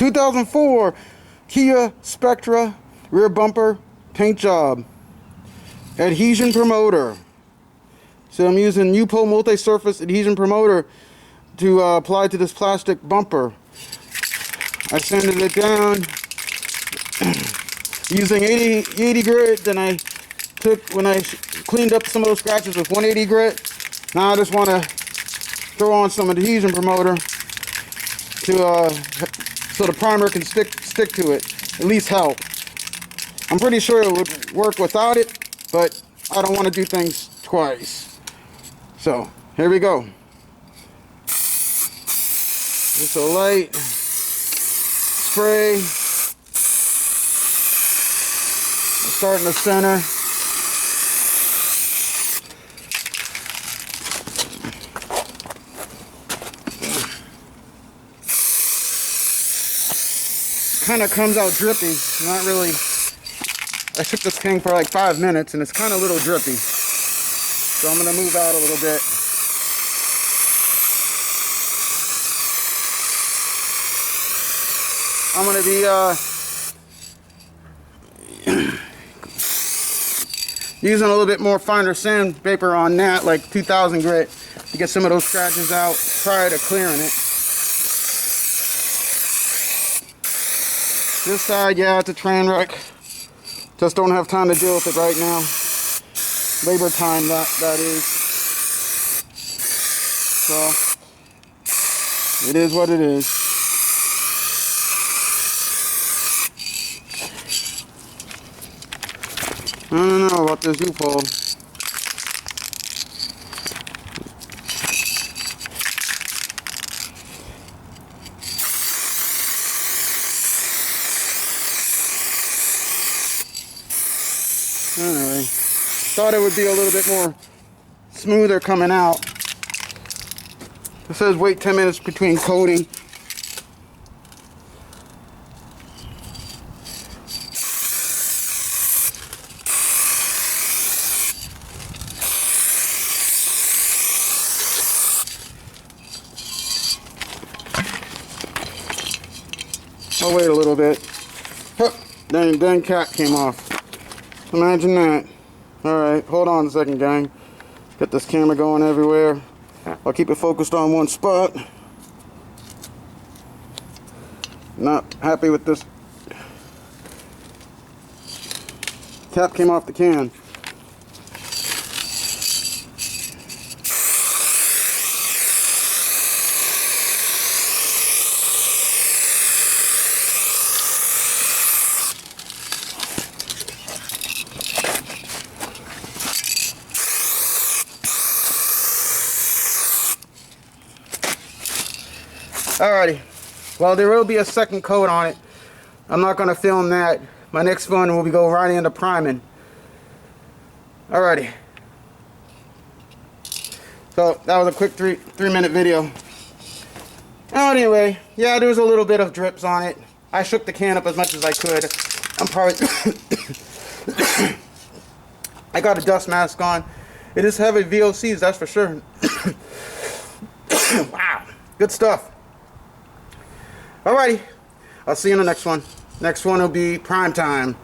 2004 Kia Spectra rear bumper paint job. Adhesion promoter. So I'm using Upol multi-surface adhesion promoter to apply to this plastic bumper. I sanded it down using 80 grit. Then I took, when I cleaned up some of those scratches with 180 grit. Now I just want to throw on some adhesion promoter to so the primer can stick to it, at least help. I'm pretty sure it would work without it, but I don't want to do things twice. So here we go. Just a light spray. Start in the center. Kind of comes out drippy. Not really. I took this thing for like 5 minutes and it's kind of a little drippy. So I'm going to move out a little bit. I'm going to be using a little bit more finer sandpaper on that, like 2000 grit, to get some of those scratches out prior to clearing it. This side, yeah, it's a train wreck. Just don't have time to deal with it right now. Labor time, that is. So, it is what it is. I don't know about this Upol. Anyway, thought it would be a little bit more smoother coming out. It says wait 10 minutes between coating. I'll wait a little bit. Huh, dang cap came off. Imagine that. Alright, hold on a second, gang. Get this camera going everywhere. I'll keep it focused on one spot. Not happy with this. Cap came off the can. Alrighty, well, there will be a second coat on it. I'm not going to film that. My next one will be go right into priming. Alrighty. So that was a quick three-minute video. Anyway, yeah, there's a little bit of drips on it. I shook the can up as much as I could. I'm probably I got a dust mask on. It is heavy VOCs, that's for sure. Wow, good stuff. Alrighty, I'll see you in the next one. Next one will be prime time.